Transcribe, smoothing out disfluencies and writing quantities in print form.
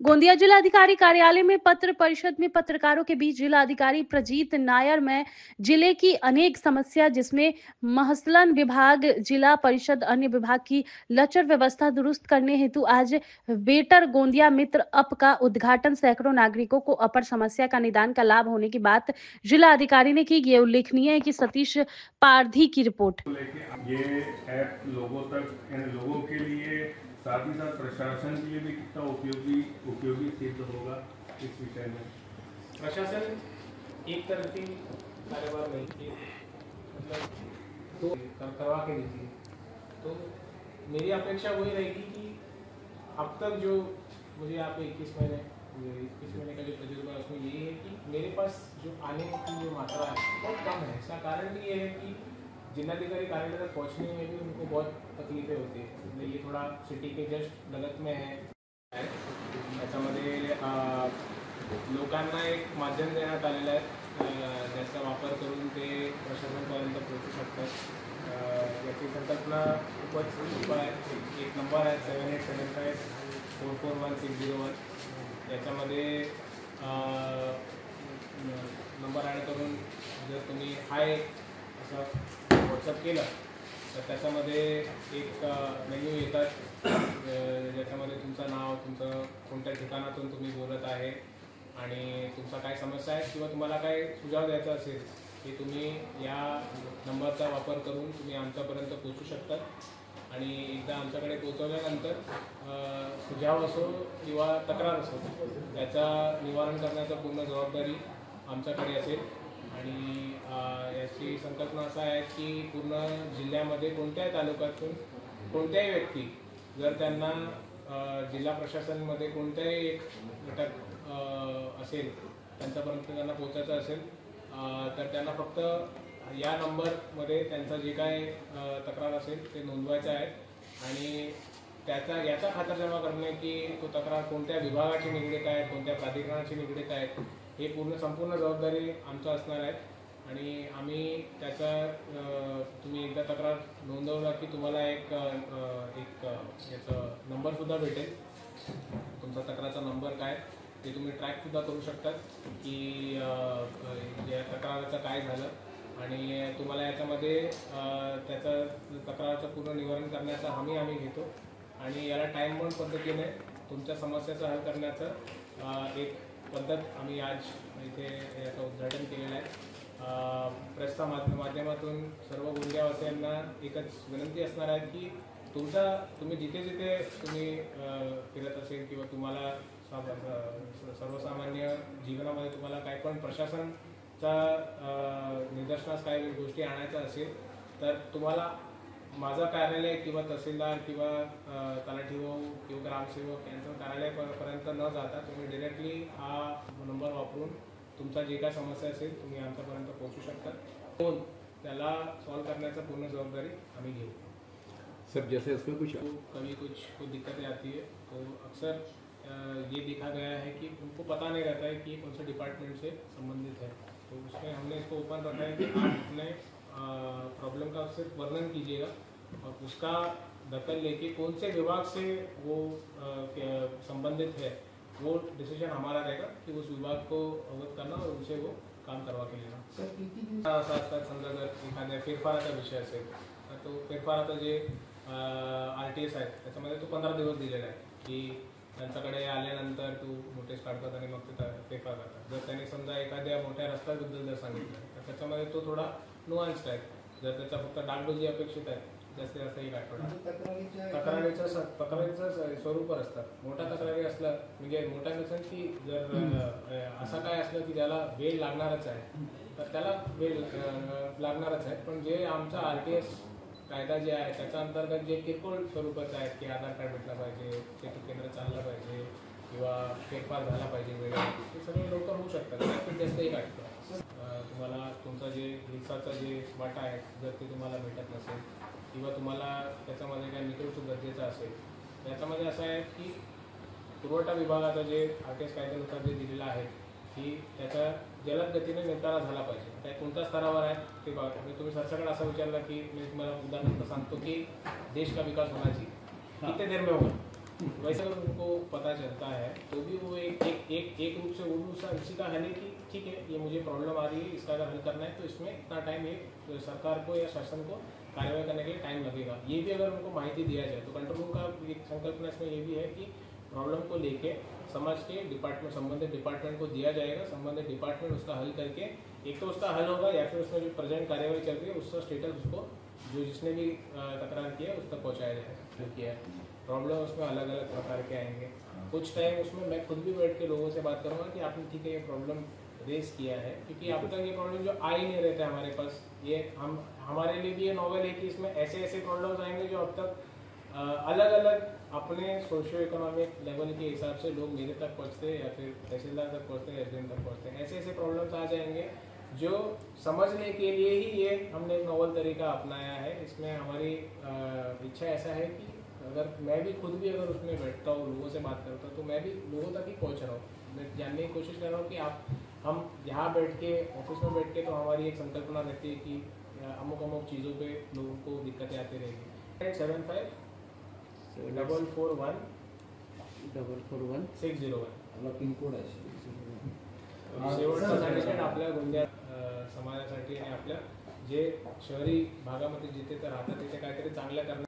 गोंदिया जिलाधिकारी कार्यालय में पत्र परिषद में पत्रकारों के बीच जिलाधिकारी प्रजीत नायर में जिले की अनेक समस्या जिसमें महसलन विभाग, जिला परिषद, अन्य विभाग की लचर व्यवस्था दुरुस्त करने हेतु आज बेटर गोंदिया मित्र अप का उद्घाटन। सैकड़ों नागरिकों को अपर समस्या का निदान का लाभ होने की बात जिला अधिकारी ने की। ये उल्लेखनीय है कि सतीश पारधी की रिपोर्ट। ये ऐप लोगों के लिए साथ ही साथ प्रशासन के लिए भी कितना उपयोगी सिद्ध होगा इस विषय में। प्रशासन एक तरफी कार्यभार नहीं, मतलब तो करवा के देती है। तो मेरी अपेक्षा वही रहेगी कि अब तक जो मुझे यहाँ पे 21 महीने का जो तजुर्बा है उसमें यही है कि मेरे पास जो आने की जो मात्रा है बहुत कम है। इसका कारण भी ये है कि जिलाधिकारी कार्यालय तक पहुँचने में भी उनको बहुत तकलीफें होती है। ये थोड़ा सिटी के जस्ट लगत में है। त्याच्यामध्ये लोकांना एक माध्यम देण्यात आलेलं आहे ज्याचा वापर करून ते प्रशासनापर्यंत पोहोचू शकतात। याची संकल्पना खूपच सोपी आहे। एक नंबर आहे 7875 441601। याच्यामध्ये नंबर ॲड करून जर तुम्ही हाय असं व्हॉट्सअप केलं तर त्याच्यामध्ये एक मेन्यू येतात ज्याच्यामध्ये तुमचं नाव, तुमचं कोणत्या ठिकाणातून तुम्ही बोलत आहे आणि तुमचा काय समस्या आहे किंवा तुम्हाला काय सुझाव द्यायचा असेल ते तुम्ही या नंबरचा वापर करून तुम्ही आमच्यापर्यंत पोहोचू शकतात। आणि एकदा आमच्याकडे पोहोचवल्यानंतर सुझाव असो किंवा तक्रार असो त्याचा निवारण करण्याचा पूर्ण जबाबदारी आमच्याकडे असेल। आणि याची संकल्पना असा आहे की पूर्ण जिल्ह्यामध्ये कोणत्याही तालुक्यातून कोणत्याही व्यक्ती जर त्यांना जिल्हा प्रशासनामध्ये कोणत्याही एक घटक असेल त्यांच्यापर्यंत त्यांना पोहोचायचं असेल तर त्यांना फक्त या नंबरमध्ये त्यांचा जे काय तक्रार असेल ते नोंदवायचं आहे आणि याचा खातरजमा करणे की तो तक्रार कोणत्या विभागाची निगडीत आहे, कोणत्या प्राधिकरणाची निगडीत आहे हे संपूर्ण जबाबदारी आमचं असणार आहे। आणि आम्ही त्याचा तुम्ही एकदा तक्रार नोंदवला की तुम्हाला एक याचा नंबरसुद्धा भेटेल। तुमचा तक्रारचा नंबर काय ते तुम्ही ट्रॅकसुद्धा करू शकतात की या तक्राराचं काय झालं आणि तुम्हाला याच्यामध्ये त्याचा तक्राराचं पूर्ण निवारण करण्याचा हमी आम्ही घेतो आणि याला टाईम बाउंड पद्धतीने तुमच्या समस्याचं हल करण्याचं एक पद्धत आम्ही आज इथे याचं उद्घाटन केलेलं आहे। प्रेसच्या माध्यमातून सर्व गोंदियावासियांना एकच विनंती असणार आहे की तुम्ही जिथे जिथे तुम्ही फिरत असेल किंवा तुम्हाला सर्वसामान्य जीवनामध्ये तुम्हाला काय पण प्रशासनचा निदर्शनास काही गोष्टी आणायच्या असेल तर तुम्हाला माझं कार्यालय किंवा तहसीलदार किंवा तलाठी किंवा ग्रामसेवक यांचं कार्यालयापर्यंत न जाता तुम्ही डायरेक्टली हा नंबर वापरून तुमचा जे काय समस्या असेल तुम्ही आमच्यापर्यंत पोहोचू शकता। त्याला सॉल्व करण्याचा पूर्ण जबाबदारी आम्ही घेऊ। सर जैसे इसमें कभी कुछ दिक्कतें आती है तो अक्सर ये देखा गया है कि उनको पता नहीं रहता है कि कौन से डिपार्टमेंट से संबंधित है। तो उसमें हमने इसको ओपन रखा है कि आप अपने प्रॉब्लम का सिर्फ वर्णन कीजिएगा और उसका दखल लेके कौन से विभाग से वो संबंधित है वो डिसीजन हमारा रहेगा कि उस विभाग को अवगत करना और उनसे वो काम करवा के लेना। असतात समजा जर एखाद्या फेरफाराचा विषय असेल तो फेरफाराचा जे RTS आहेत त्याच्यामध्ये तो 15 दिवस दिलेला आहे की त्यांच्याकडे आल्यानंतर तू नोटीस काढतात आणि मग ते फेरफार करतात। जर त्यांनी समजा एखाद्या मोठ्या रस्त्याबद्दल जर सांगितलं तर त्याच्यामध्ये तो थोडा नुआन्स्ड आहे। जर त्याचा फक्त डागडुजी अपेक्षित आहे जास्तीत जास्त एक आठवडा तक्रारीचं स्वरूपावर असतात। मोठ्या तक्रारी असल्या म्हणजे मोठ्या नसेल की जर असं काय असलं की ज्याला वेळ लागणारच आहे तर त्याला वेळ लागणारच आहे। पण जे आमचा RTS कायदा जे आहे त्याच्या अंतर्गत जे किरकोळ स्वरूपाचं आहे की आधार कार्ड भेटला पाहिजे, सेतू केंद्र चाललं पाहिजे किंवा फेरफार झाला पाहिजे वेळेत, ते सगळे लवकर होऊ शकतात। त्यातून जास्त एक आठवडा तुम्हाला तुमचा जे हिस्साचा जे वाटा आहे जर ते तुम्हाला भेटत नसेल किंवा तुम्हाला त्याच्यामध्ये काही निकष गरजेचं असेल त्याच्यामध्ये असं आहे की पुरवठा विभागाचा जे RTS कायद्यानुसार जे दिलेलं आहे की त्याचा जलद गतीने निपटारा झाला पाहिजे. त्या कोणत्या स्तरावर आहे ते बघा. म्हणजे तुम्ही सरसकट असं विचारलं की मी तुम्हाला उदाहरण सांगतो की देश का विकास होना चाहिए, कितने देर में होगा. वैसे अगर उनको पता चलता है तो भी वो एक रूप से वो भी उसी का हल है कि ठीक है ये मुझे प्रॉब्लम आ रही है, इसका अगर हल करना है तो इसमें इतना टाइम एक सरकार को या शासन को कार्रवाई करने के लिए टाइम लगेगा. ये भी अगर उनको माहिती दिया जाए तो कंट्रोल रूम का एक संकल्पना इसमें ये भी है कि प्रॉब्लम को लेके समाज के डिपार्टमेंट संबंधित डिपार्टमेंट को दिया जाएगा. संबंधित डिपार्टमेंट उसका हल करके एक तो उसका हल होगा या फिर उसमें जो प्रेजेंट कार्यवाही चल रही है उसका स्टेटस उसको जो जिसने भी तकरार किया उस तक पहुँचाया जाएगा. किया है प्रॉब्लम उसमें अलग अलग प्रकार के आएंगे. कुछ टाइम उसमें मैं खुद भी बैठ के लोगों से बात करूँगा कि आपने ठीक है ये प्रॉब्लम रेस किया है, क्योंकि अब तक ये प्रॉब्लम जो आ ही नहीं रहते हमारे पास. ये हमारे लिए भी ये नॉवल है कि इसमें ऐसे ऐसे प्रॉब्लम्स आएंगे जो अब तक अलग अलग अपने सोशियो इकोनॉमिक लेवल के हिसाब से लोग मेरे तक पहुँचते या फिर तहसीलदार तक पहुँचते हैं, एसडीएम तक पहुँचते हैं. ऐसे ऐसे प्रॉब्लम्स आ जाएंगे जो समझने के लिए ही ये हमने एक नॉवल तरीका अपनाया है. इसमें हमारी इच्छा ऐसा है कि अगर मैं भी खुद भी अगर उसमें बैठता हूँ लोगों से बात करता हूँ तो मैं भी लोगों तक ही पहुँच रहा हूँ. मैं जानने की कोशिश कर रहा हूँ कि हम यहाँ बैठ के ऑफिस में बैठ के तो हमारी एक संकल्पना रहती है कि अमुक अमुक चीज़ों पे लोगों को दिक्कतें आती रहेगी. 75441601 आपला पिनकोड आहे शेवटचा सर्टिफिकेट आपल्या गोंदिया समाजासाठी आणि आपल्या जे शहरी भागामध्ये जिथे तर राहतात तिथे काहीतरी चांगलं करण्यासाठी